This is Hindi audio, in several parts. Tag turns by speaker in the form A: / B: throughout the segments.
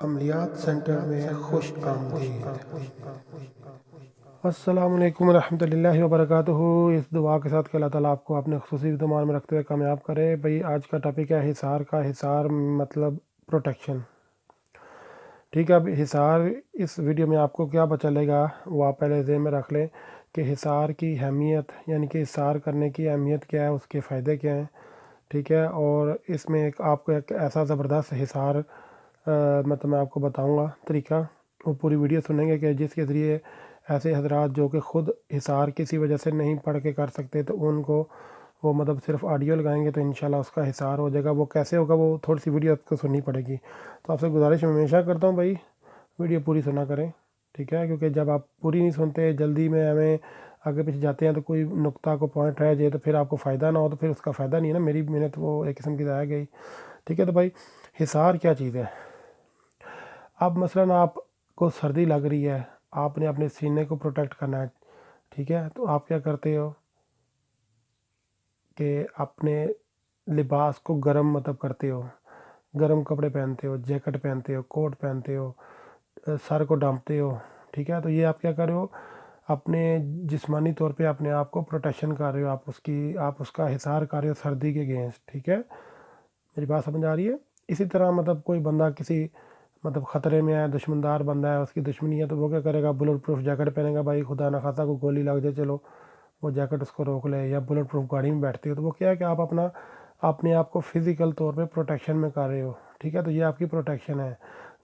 A: अमलियात सेंटर में खुश आमदीद। अस्सलामुअलैकुम रहमतुल्लाहि व बरकातुहू। इस दुआ के साथ कि अल्लाह ताला आपको अपने खुसूसी इक़दाम में रखते हुए कामयाब करे। भाई आज का टॉपिक है हिसार का। हिसार मतलब प्रोटेक्शन। ठीक है, अब हिसार इस वीडियो में आपको क्या पता चलेगा वो आप पहले ज़हन में रख लें कि हिसार की अहमियत, यानी कि हिसार करने की अहमियत क्या है, उसके फ़ायदे क्या हैं। ठीक है, और इसमें आपको एक ऐसा ज़बरदस्त हिसार मतलब मैं आपको बताऊंगा तरीका, वो पूरी वीडियो सुनेंगे कि जिसके ज़रिए ऐसे हजरात जो कि ख़ुद हिसार किसी वजह से नहीं पढ़ के कर सकते तो उनको वो मतलब सिर्फ ऑडियो लगाएंगे तो इंशाल्लाह उसका हिसार हो जाएगा। वो कैसे होगा वो थोड़ी सी वीडियो आपको सुननी पड़ेगी। तो आपसे गुजारिश हमेशा करता हूँ भाई वीडियो पूरी सुना करें। ठीक है, क्योंकि जब आप पूरी नहीं सुनते, जल्दी में हमें आगे पीछे जाते हैं तो कोई नुक्ता को पॉइंट रह जाए तो फिर आपको फ़ायदा ना हो तो फिर उसका फ़ायदा नहीं है ना, मेरी मेहनत वो एक किस्म की ज़ाया गई। ठीक है, तो भाई हिसार क्या चीज़ है। अब मसलन आपको सर्दी लग रही है, आपने अपने सीने को प्रोटेक्ट करना है। ठीक है, तो आप क्या करते हो कि अपने लिबास को गर्म मतलब करते हो, गर्म कपड़े पहनते हो, जैकेट पहनते हो, कोट पहनते हो, सर को ढांपते हो। ठीक है, तो ये आप क्या कर रहे हो, अपने जिस्मानी तौर पे अपने आप को प्रोटेक्शन कर रहे हो, आप उसका हिसार कर रहे हो सर्दी के अगेंस्ट। ठीक है, मेरी बात समझ आ रही है। इसी तरह मतलब कोई बंदा किसी मतलब ख़तरे में है, दुश्मनदार बंदा है, उसकी दुश्मनी है, तो वो क्या करेगा, बुलेट प्रूफ जैकेट पहनेगा। भाई खुदा ना खासा को गोली लग जाए, चलो वो जैकेट उसको रोक ले। या बुलेट प्रूफ गाड़ी में बैठते हो तो वो क्या है कि आप अपने आप को फ़िज़िकल तौर पे प्रोटेक्शन में कर रहे हो। ठीक है, तो ये आपकी प्रोटेक्शन है।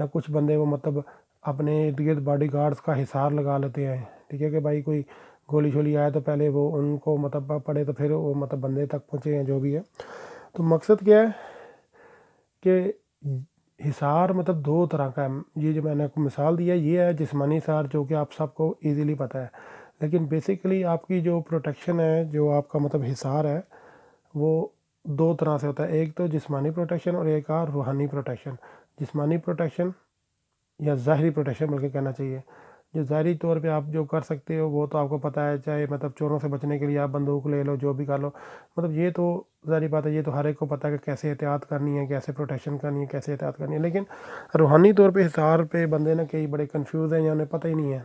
A: या कुछ बंदे वो मतलब अपने इर्द गिर्द बॉडी गार्ड्स का हिसार लगा लेते हैं। ठीक है, कि भाई कोई गोली शोली आए तो पहले वो उनको मतलब पड़े तो फिर वो मतलब बंदे तक पहुँचे हैं, जो भी है। तो मकसद क्या है कि हिसार मतलब दो तरह का है। ये जो मैंने आपको मिसाल दिया ये है जिस्मानी हिसार, जो कि आप सबको इजीली पता है। लेकिन बेसिकली आपकी जो प्रोटेक्शन है, जो आपका मतलब हिसार है, वो दो तरह से होता है। एक तो जिस्मानी प्रोटेक्शन और एक और रूहानी प्रोटेक्शन। जिस्मानी प्रोटेक्शन या ज़ाहरी प्रोटेक्शन बल्कि कहना चाहिए, जो ज़ाहरी तौर पे आप जो कर सकते हो वो तो आपको पता है, चाहे मतलब चोरों से बचने के लिए आप बंदूक ले लो, जो भी कर लो, मतलब ये तो ज़ाहरी बात है, ये तो हर एक को पता है कि कैसे एहतियात करनी है, कैसे प्रोटेक्शन करनी है, कैसे एहतियात करनी है। लेकिन रूहानी तौर पे हिसार पे बंदे ना कई बड़े कन्फ्यूज़ हैं या उन्हें पता ही नहीं है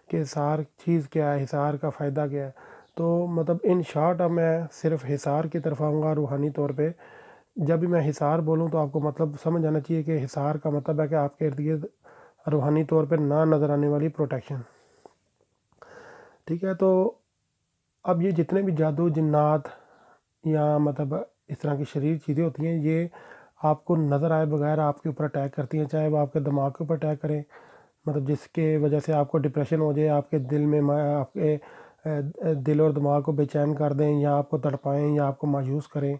A: कि हिसार चीज़ क्या है, हिसार का फ़ायदा क्या है। तो मतलब इन शॉर्ट अब मैं सिर्फ हिसार की तरफ आऊँगा रूहानी तौर पर। जब भी मैं हिसार बोलूँ तो आपको मतलब समझ आना चाहिए कि हिसार का मतलब है कि आपके इर्द गिर्द रूहानी तौर पर ना नज़र आने वाली प्रोटेक्शन। ठीक है, तो अब ये जितने भी जादू जिन्नात या मतलब इस तरह की शरीर चीज़ें होती हैं, ये आपको नज़र आए बगैर आपके ऊपर अटैक करती हैं। चाहे वो आपके दिमाग के ऊपर अटैक करें, मतलब जिसके वजह से आपको डिप्रेशन हो जाए, आपके दिल में आपके दिल और दिमाग को बेचैन कर दें, या आपको तड़पाएं, या आपको मायूस करें,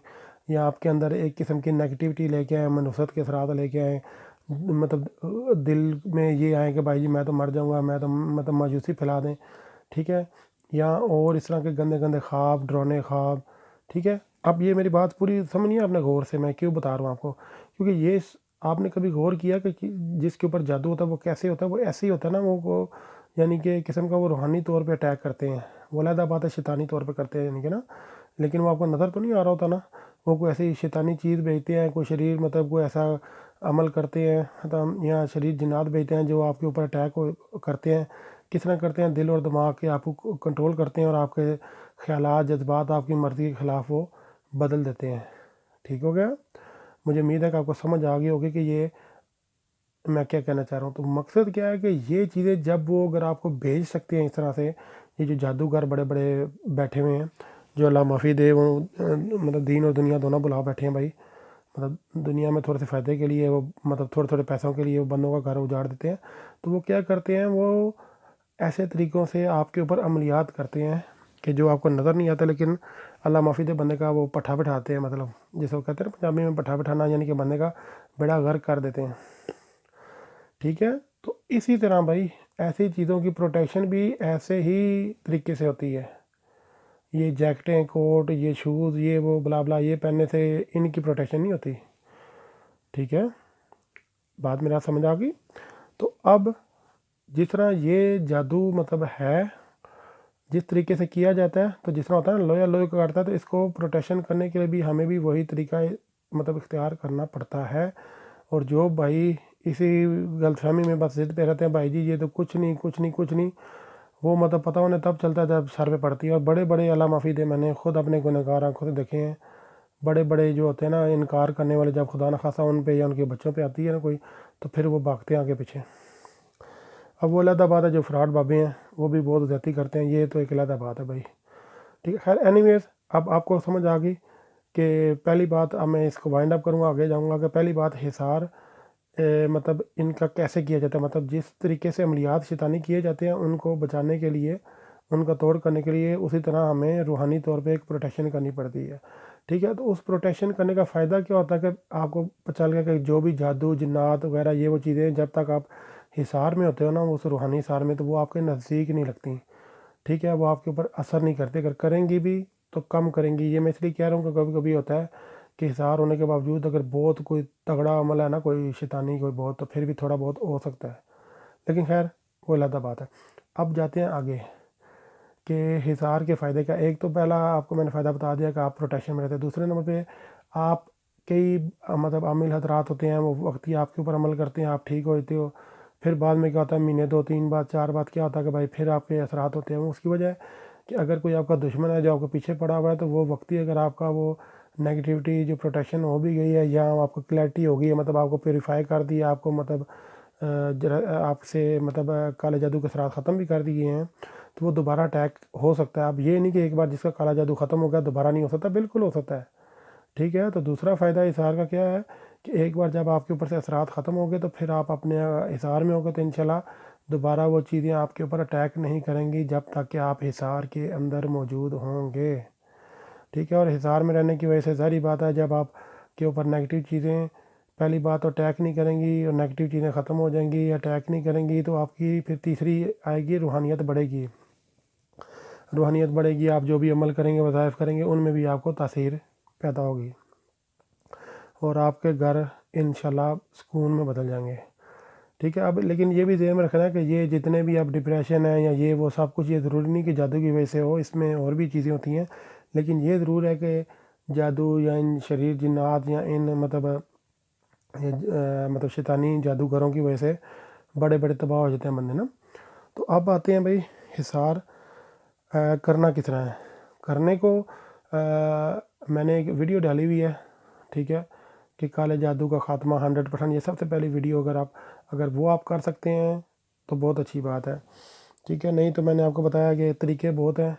A: या आपके अंदर एक किस्म की नेगेटिविटी लेके आए, मनूसत के असरात लेके आए, मतलब दिल में ये आए कि भाई जी मैं तो मर जाऊँगा, मैं तो मतलब मायूसी फैला दें। ठीक है, या और इस तरह के गंदे गंदे ख्वाब, डरावने ख्वाब। ठीक है, अब ये मेरी बात पूरी समझिए आपने गौर से, मैं क्यों बता रहा हूँ आपको, क्योंकि ये आपने कभी गौर किया कि जिसके ऊपर जादू होता है वो कैसे होता है, वो ऐसे ही होता है ना, वो यानी कि किस्म का वो रूहानी तौर पे अटैक करते हैं। वो अलग बात है शैतानी तौर पे करते हैं, यानी कि ना, लेकिन वो आपको नज़र तो नहीं आ रहा होता ना। वो कोई ऐसी शैतानी चीज़ भेजते हैं, कोई शरीर मतलब कोई ऐसा अमल करते हैं, तो या शरीर जिन्नात भेजते हैं जो आपके ऊपर अटैक करते हैं। किस तरह करते हैं, दिल और दिमाग के आपको कंट्रोल करते हैं और आपके ख्यालात, जज्बात आपकी मर्ज़ी के ख़िलाफ़ वो बदल देते हैं। ठीक हो गया, मुझे उम्मीद है कि आपको समझ आ गई होगी कि ये मैं क्या कहना चाह रहा हूँ। तो मकसद क्या है कि ये चीज़ें जब वो अगर आपको भेज सकते हैं इस तरह से, ये जो जादूगर बड़े बड़े बैठे हुए हैं, जो अल्लाह माफ़ी दे, वो मतलब दीन और दुनिया दोनों बुला बैठे हैं भाई, मतलब दुनिया में थोड़े से फ़ायदे के लिए वो मतलब थोड़े थोड़े पैसों के लिए वो बंदों का घर उजाड़ देते हैं। तो वो क्या करते हैं, वो ऐसे तरीक़ों से आपके ऊपर अमलियात करते हैं कि जो आपको नज़र नहीं आता, लेकिन अल्लाह माफ़ी दे बंदे का वो पट्ठा बिठाते हैं, मतलब जिसे वो कहते हैं पंजाबी में पट्ठा बिठाना, यानी कि बंदे का बेड़ा गर्क कर देते हैं। ठीक है, तो इसी तरह भाई ऐसी चीज़ों की प्रोटेक्शन भी ऐसे ही तरीके से होती है। ये जैकेटें, कोट, ये शूज़, ये वो ब्ला ब्ला, ये पहनने से इनकी प्रोटेक्शन नहीं होती। ठीक है, बात मेरा समझ आ गई। तो अब जिस तरह ये जादू मतलब है, जिस तरीके से किया जाता है, तो जिस तरह होता है ना लोहा लोहे को काटता है, तो इसको प्रोटेक्शन करने के लिए भी हमें भी वही तरीका मतलब इख्तियार करना पड़ता है। और जो भाई इसी गलतफहमी में बस ज़िद पे रहते हैं, भाई जी ये तो कुछ नहीं कुछ नहीं कुछ नहीं। वो मतलब पता उन्हें तब चलता है जब सर पे पड़ती है। और बड़े बड़े अल्लाह माफ़ी दे, मैंने खुद अपने गुनहगार आंखों से देखे हैं। बड़े बड़े जो होते हैं ना इनकार करने वाले, जब खुदा न खासा उन पे या उनके बच्चों पे आती है ना कोई, तो फिर वो भागते हैं आगे पीछे। अब वो अलग बात है, जो फ्रॉड बाबे हैं वो भी बहुत ज़्यादती करते हैं, ये तो एक अलग बात है भाई। ठीक है, खैर एनीवेज, अब आपको समझ आ गई कि पहली बात, अब मैं इसको वाइंड अप करूँगा, आगे जाऊँगा कि पहली बात हिसार मतलब इनका कैसे किया जाता है। मतलब जिस तरीके से अमलियात शैतानी किए जाते हैं उनको बचाने के लिए, उनका तोड़ करने के लिए, उसी तरह हमें रूहानी तौर पे एक प्रोटेक्शन करनी पड़ती है। ठीक है, तो उस प्रोटेक्शन करने का फ़ायदा क्या होता है कि आपको पता चल गया कि जो भी जादू जिन्नात वगैरह ये वो चीज़ें जब तक आप हिसार में होते हो ना, उस रूहानी हिसार में, तो वो आपके नज़दीक नहीं लगती। ठीक है, वो आपके ऊपर असर नहीं करती, अगर करेंगी भी तो कम करेंगी। ये मैं इसलिए कह रहा हूँ कि कभी कभी होता है कि हिसार होने के बावजूद अगर बहुत कोई तगड़ा अमल है ना, कोई शैतानी कोई बहुत, तो फिर भी थोड़ा बहुत हो सकता है। लेकिन खैर वो अलग बात है। अब जाते हैं आगे कि हिसार के फ़ायदे का। एक तो पहला आपको मैंने फ़ायदा बता दिया कि आप प्रोटेक्शन में रहते हैं। दूसरे नंबर पे आप कई मतलब आमिल हजरात होते हैं, वो वक्ती आपके ऊपर अमल करते हैं, आप ठीक होते हो, फिर बाद में क्या होता है, महीने 2 3 बाद 4 बाद क्या होता है कि भाई फिर आपके असरात होते हैं। उसकी वजह है कि अगर कोई आपका दुश्मन है जो आपके पीछे पड़ा हुआ है, तो वो वक्ती अगर आपका वो नेगेटिविटी जो प्रोटेक्शन हो भी गई है, या आपको क्लैरिटी हो गई है, मतलब आपको प्योरीफाई कर दिया, आपको मतलब आपसे मतलब काले जादू के असरात ख़त्म भी कर दिए हैं, तो वो दोबारा अटैक हो सकता है। अब ये नहीं कि एक बार जिसका काला जादू ख़त्म हो गया दोबारा नहीं हो सकता, बिल्कुल हो सकता है। ठीक है, तो दूसरा फ़ायदा हिसार का क्या है कि एक बार जब आपके ऊपर से असरात ख़त्म हो गए, तो फिर आप अपने हिसार में हो गए, तो इंशाल्लाह दोबारा वो चीज़ें आपके ऊपर अटैक नहीं करेंगी जब तक कि आप हिसार के अंदर मौजूद होंगे। ठीक है, और हिसार में रहने की वजह से ज़ाहिर बात है, जब आप के ऊपर नेगेटिव चीज़ें पहली बात तो अटैक नहीं करेंगी और नेगेटिव चीज़ें ख़त्म हो जाएंगी, अटैक नहीं करेंगी, तो आपकी फिर तीसरी आएगी रूहानियत बढ़ेगी। रूहानियत बढ़ेगी, आप जो भी अमल करेंगे, वज़ाइफ करेंगे, उनमें भी आपको तासीर पैदा होगी और आपके घर इंशाल्लाह सुकून में बदल जाएंगे। ठीक है, अब लेकिन ये भी ध्यान में रखना है कि ये जितने भी अब डिप्रेशन है या ये वो सब कुछ, ये ज़रूरी नहीं कि जादू की वजह से हो, इसमें और भी चीज़ें होती हैं। लेकिन ये ज़रूर है कि जादू या इन शरीर जिन्नात या इन मतलब मतलब शैतानी जादूगरों की वजह से बड़े बड़े तबाह हो जाते हैं बंदे ना। तो अब आते हैं भाई हिसार करना किस तरह है। करने को मैंने एक वीडियो डाली हुई है, ठीक है, कि काले जादू का ख़ात्मा 100%, ये सबसे पहली वीडियो अगर वो आप कर सकते हैं तो बहुत अच्छी बात है। ठीक है, नहीं तो मैंने आपको बताया कि तरीके बहुत हैं।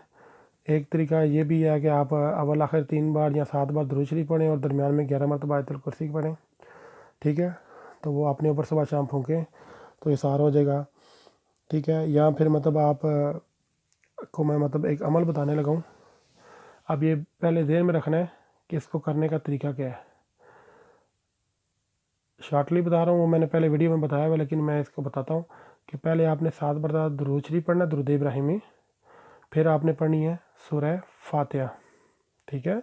A: एक तरीका ये भी है कि आप अव्वल आखिर 3 बार या 7 बार दुरूद शरीफ पढ़ें और दरमियान में 11 मरतबा आयतुल कुर्सी पढ़ें। ठीक है, तो वो अपने ऊपर सुबह शाम फूकें तो हिसार हो जाएगा। ठीक है, या फिर मतलब आप को मैं मतलब एक अमल बताने लगा हूँ। अब ये पहले ध्यान में रखना है कि इसको करने का तरीका क्या है। शॉर्टली बता रहा हूँ, वो मैंने पहले वीडियो में बताया हुआ, लेकिन मैं इसको बताता हूँ कि पहले आपने 7 मरतबा दुरूद शरीफ पढ़ना, दुरूद इब्राहिमी। फिर आपने पढ़नी है सूरह फातिहा। ठीक है,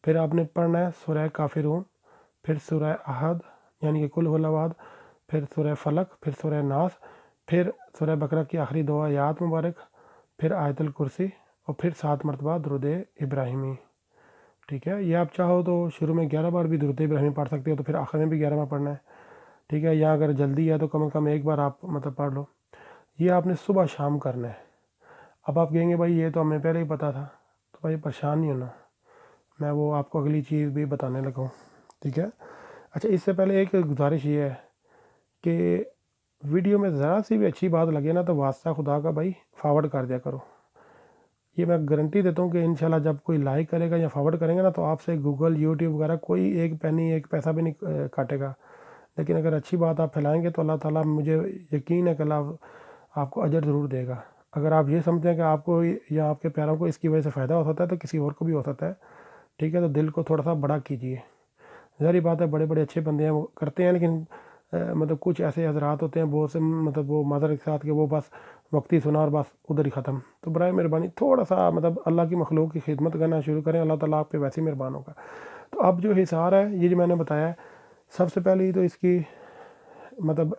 A: फिर आपने पढ़ना है सूरह काफिरून, फिर सूरह अहद यानी कि कुल हुवल्लाहु अहद, फिर सूरह फलक, फिर सूरह नास, फिर सूरह बकरा की आखिरी 2 आयात मुबारक, फिर आयतुल कुर्सी और फिर 7 मरतबा दुरूद इब्राहिमी। ठीक है, ये आप चाहो तो शुरू में 11 बार भी दुरूद इब्राहिमी पढ़ सकते हो, तो फिर आखिर में भी 11 बार पढ़ना है। ठीक है, या अगर जल्दी है तो कम से कम एक बार आप मतलब पढ़ लो। ये आपने सुबह शाम करना है। अब आप कहेंगे भाई ये तो हमें पहले ही पता था, तो भाई परेशान नहीं होना, मैं वो आपको अगली चीज़ भी बताने लगा हूँ। ठीक है, अच्छा इससे पहले एक गुजारिश ये है कि वीडियो में ज़रा सी भी अच्छी बात लगे ना, तो वास्ता खुदा का भाई फॉरवर्ड कर दिया करो। ये मैं गारंटी देता हूँ कि इंशाल्लाह जब कोई लाइक करेगा या फॉरवर्ड करेंगे ना, तो आपसे गूगल यूट्यूब वगैरह कोई एक पैनी एक पैसा भी नहीं काटेगा। लेकिन अगर अच्छी बात आप फैलाएंगे तो अल्लाह ताला, मुझे यकीन है कि अल्लाह आपको अजर ज़रूर देगा। अगर आप ये समझते हैं कि आपको या आपके प्यारों को इसकी वजह से फ़ायदा हो सकता है, तो किसी और को भी हो सकता है। ठीक है, तो दिल को थोड़ा सा बड़ा कीजिए। ज़ाहिर बात है बड़े बड़े अच्छे बंदे हैं वो करते हैं, लेकिन मतलब कुछ ऐसे हजरात होते हैं बहुत से, मतलब वो माजर के साथ कि वो बस वक्ती सुना और बस उधर ही ख़त्म। तो बराए मेहरबानी थोड़ा सा मतलब अल्लाह की मखलूक की खिदमत करना शुरू करें, अल्लाह ताला आप पे वैसे ही मेहरबान होगा। तो अब जो हिसार है ये जो मैंने बताया है, सबसे पहले तो इसकी मतलब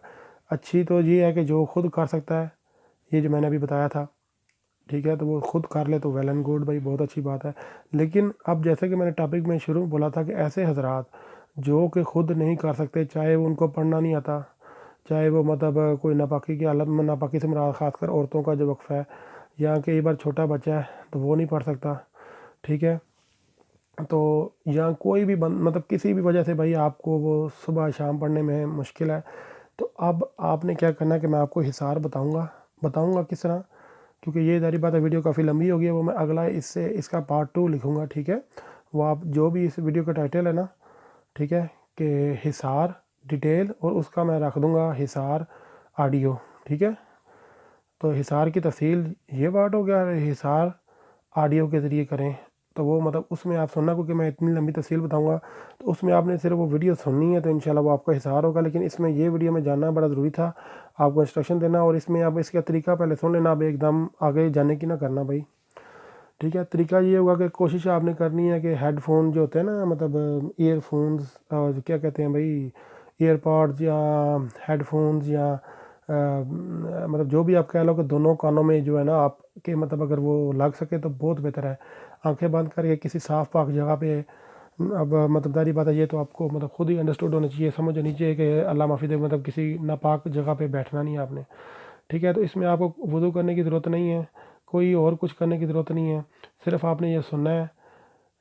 A: अच्छी तो ये है कि जो खुद कर सकता है, ये जो मैंने अभी बताया था, ठीक है, तो वो खुद कर ले तो वेल एंड गुड भाई, बहुत अच्छी बात है। लेकिन अब जैसे कि मैंने टॉपिक में शुरू बोला था कि ऐसे हजरात जो कि खुद नहीं कर सकते, चाहे उनको पढ़ना नहीं आता, चाहे वो मतलब कोई नापाकी की हालत में, नापाकी से मुराद ख़ासकर औरतों का जो वक्फ़ा है, या कई बार छोटा बच्चा है तो वो नहीं पढ़ सकता, ठीक है। तो या कोई भी मतलब किसी भी वजह से भाई आपको वो सुबह शाम पढ़ने में मुश्किल है, तो अब आपने क्या करना है कि मैं आपको हिसार बताऊंगा किस तरह, क्योंकि ये सारी बात है, वीडियो काफ़ी लंबी हो गई है, वो मैं अगला इसका पार्ट 2 लिखूंगा, ठीक है। वो आप जो भी इस वीडियो का टाइटल है ना, ठीक है, कि हिसार डिटेल, और उसका मैं रख दूंगा हिसार ऑडियो, ठीक है। तो हिसार की तफसील ये पार्ट हो गया, हिसार ऑडियो के ज़रिए करें, तो वो मतलब उसमें आप सुनना, क्योंकि मैं इतनी लंबी तफसील बताऊंगा तो उसमें आपने सिर्फ वो वीडियो सुननी है, तो इंशाल्लाह वो आपका हिसार होगा। लेकिन इसमें ये वीडियो में जानना बड़ा ज़रूरी था, आपको इंस्ट्रक्शन देना, और इसमें आप इसका तरीका पहले सुन लेना, आप एकदम आगे जाने की ना करना भाई, ठीक है। तरीका ये होगा कि कोशिश आपने करनी है कि हेडफोन जो होते हैं ना, मतलब ईयरफोन्स, क्या कहते हैं भाई, ईयरपॉड्स या हेडफोन्स, या मतलब जो भी आप कह लो, कि दोनों कानों में जो है ना आपके, मतलब अगर वो लग सके तो बहुत बेहतर है। आंखें बंद करके किसी साफ़ पाक जगह पे, अब मतलब दारी बात है, ये तो आपको मतलब खुद ही अंडरस्टूड होना चाहिए, समझ होनी चाहिए कि अल्लाह माफ़ी दे, मतलब किसी नापाक जगह पे बैठना नहीं है आपने, ठीक है। तो इसमें आपको वुज़ू करने की ज़रूरत नहीं है, कोई और कुछ करने की ज़रूरत नहीं है, सिर्फ आपने ये सुनना है,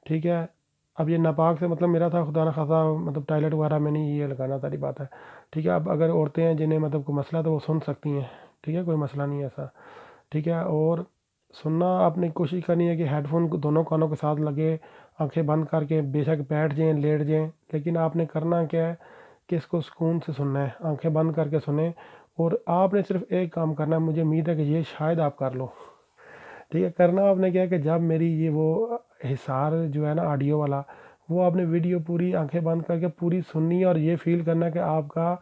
A: ठीक है। अब ये नापाक से मतलब मेरा था खुदा न खासा, मतलब टॉयलेट वगैरह में नहीं ये लगाना, सारी बात है, ठीक है। अब अगर औरतें हैं जिन्हें मतलब कोई मसला, तो वो सुन सकती हैं, ठीक है, कोई मसला नहीं है ऐसा, ठीक है। और सुनना आपने कोशिश करनी है कि हेडफोन को दोनों कानों के साथ लगे, आंखें बंद करके, बेशक बैठ जाएं, लेट जाएं, लेकिन आपने करना क्या है कि इसको सुकून से सुनना है, आंखें बंद करके सुने। और आपने सिर्फ एक काम करना है, मुझे उम्मीद है कि ये शायद आप कर लो, ठीक है। करना आपने क्या है कि जब मेरी ये वो हिसार जो है ना ऑडियो वाला, वो आपने वीडियो पूरी आंखें बंद करके पूरी सुननी है, और ये फील करना कि आपका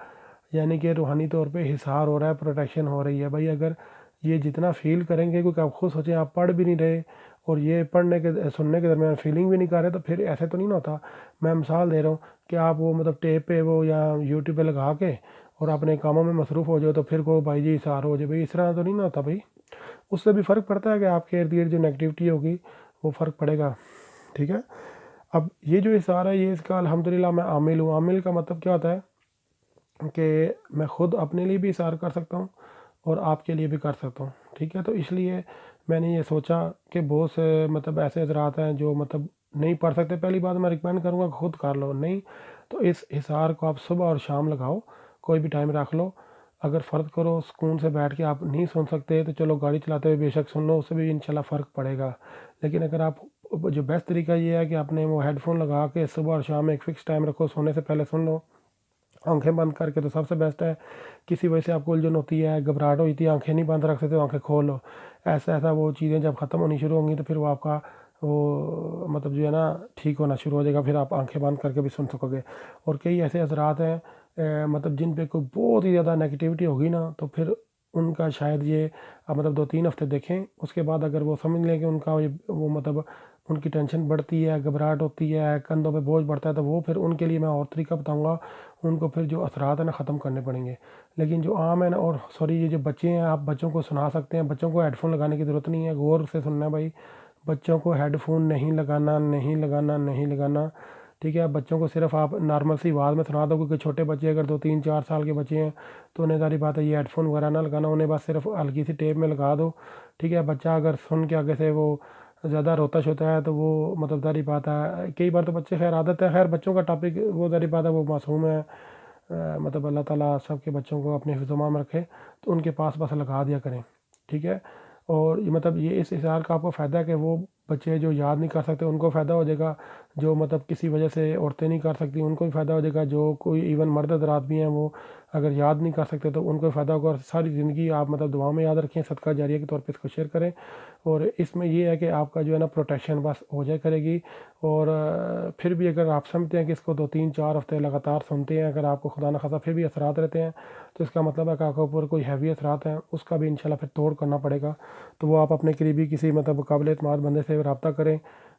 A: यानी कि रूहानी तौर पे हिसार हो रहा है, प्रोटेक्शन हो रही है भाई। अगर ये जितना फील करेंगे, क्योंकि आप खुद सोचें आप पढ़ भी नहीं रहे और ये पढ़ने के सुनने के दरमियान फीलिंग भी नहीं कर रहे, तो फिर ऐसे तो नहीं ना होता। मैं मिसाल दे रहा हूँ कि आप वो मतलब टेप पे वो या यूट्यूब पे लगा के और अपने कामों में मसरूफ़ हो जाओ, तो फिर को भाई जी हिसार हो जाए, भाई इस तरह तो नहीं ना होता भाई। उससे भी फ़र्क पड़ता है कि आपके इर्द गिर्द जो नेगेटिविटी होगी वो फ़र्क पड़ेगा, ठीक है। अब ये जो हिसार है, ये इसका अल्हम्दुलिल्लाह मैं आमिल हूँ। आमिल का मतलब क्या होता है कि मैं ख़ुद अपने लिए भी इशार कर सकता हूँ और आपके लिए भी कर सकता हूँ, ठीक है। तो इसलिए मैंने ये सोचा कि बहुत से मतलब ऐसे हज़रात हैं जो मतलब नहीं पढ़ सकते। पहली बात मैं रिकमेंड करूँगा ख़ुद कर लो, नहीं तो इस हिसार को आप सुबह और शाम लगाओ, कोई भी टाइम रख लो। अगर फ़र्क करो सुकून से बैठ के आप नहीं सुन सकते, तो चलो गाड़ी चलाते हुए बेशक सुन लो, उससे भी इंशाल्लाह फ़र्क पड़ेगा। लेकिन अगर आप, जो बेस्ट तरीका ये है कि आपने वो हेडफोन लगा के सुबह और शाम में एक फ़िक्स टाइम रखो, सोने से पहले सुन लो आंखें बंद करके, तो सबसे बेस्ट है। किसी वजह से आपको उलझन होती है, घबराहट होती है, आंखें नहीं बंद रख सकते, तो आंखें खोल लो। ऐसा वो चीज़ें जब ख़त्म होनी शुरू होंगी, तो फिर वो आपका वो मतलब जो है ना ठीक होना शुरू हो जाएगा, फिर आप आंखें बंद करके भी सुन सकोगे। और कई ऐसे हज़रात हैं मतलब जिन पे कोई बहुत ही ज़्यादा नेगेटिविटी होगी ना, तो फिर उनका शायद ये मतलब 2-3 हफ्ते देखें, उसके बाद अगर वो समझ लें कि उनका ये वो मतलब उनकी टेंशन बढ़ती है, घबराहट होती है, कंधों पे बोझ बढ़ता है, तो वो फिर उनके लिए मैं और तरीका बताऊंगा, उनको फिर जो असरात है ना ख़त्म करने पड़ेंगे। लेकिन जो आम है ना, और सॉरी ये जो बच्चे हैं, आप बच्चों को सुना सकते हैं, बच्चों को हेडफोन लगाने की ज़रूरत नहीं है, गौर से सुनना है भाई। बच्चों को हेडफोन नहीं लगाना, नहीं लगाना, नहीं लगाना, ठीक है। बच्चों को सिर्फ आप नॉर्मल सी आवाज़ में सुना दो, क्योंकि छोटे बच्चे अगर 2-3-4 साल के बच्चे हैं, तो उन्हें सारी बात है ये हेडफोन वगैरह ना लगाना, उन्हें बस सिर्फ हल्की सी टेप में लगा दो, ठीक है। बच्चा अगर सुन के आगे से वो ज़्यादा रोता शोता है, तो वो मतलब सारी बात है, कई बार तो बच्चे, खैर आदत है, खैर बच्चों का टॉपिक वो सारी बात है, वो मासूम है, मतलब अल्लाह ताला सबके बच्चों को अपने हिफ्ज़-ओ-मान में रखे, तो उनके पास बस लगा दिया करें, ठीक है। और ये मतलब ये इस हिसार का आपको फ़ायदा है कि वो बच्चे जो याद नहीं कर सकते उनको फ़ायदा हो जाएगा, जो मतलब किसी वजह से औरतें नहीं कर सकती उनको भी फ़ायदा हो जाएगा, जो कोई इवन मर्द हज़रात भी हैं वो अगर याद नहीं कर सकते तो उनको भी फ़ायदा होगा। और सारी ज़िंदगी आप मतलब दुआओं में याद रखें, सदका जारिया के तौर पे इसको शेयर करें। और इसमें ये है कि आपका जो है ना प्रोटेक्शन बस हो जाए करेगी। और फिर भी अगर आप समझते हैं कि इसको 2-3-4 हफ्ते लगातार सुनते हैं, अगर आपको खुदा न खासा फिर भी असरात रहते हैं, तो इसका मतलब है कि आपके ऊपर कोई हैवी असरात हैं, उसका भी इंशाल्लाह फिर तोड़ करना पड़ेगा। तो वो आप अपने करीबी किसी मतलब काबिल एतमाद बंदे से रब्ता करें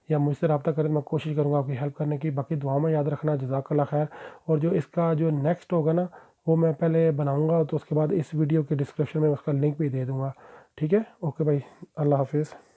A: या मुझसे रब्ता करें, मैं कोशिश करूँगा आपकी हेल्प करने की। बाकी दुआ में याद रखना, जज़ाकल्लाह खैर। और जो इसका जो नेक्स्ट होगा ना, वो मैं पहले बनाऊँगा, तो उसके बाद इस वीडियो के डिस्क्रिप्शन में उसका लिंक भी दे दूँगा, ठीक है। ओके भाई, अल्लाह हाफिज़।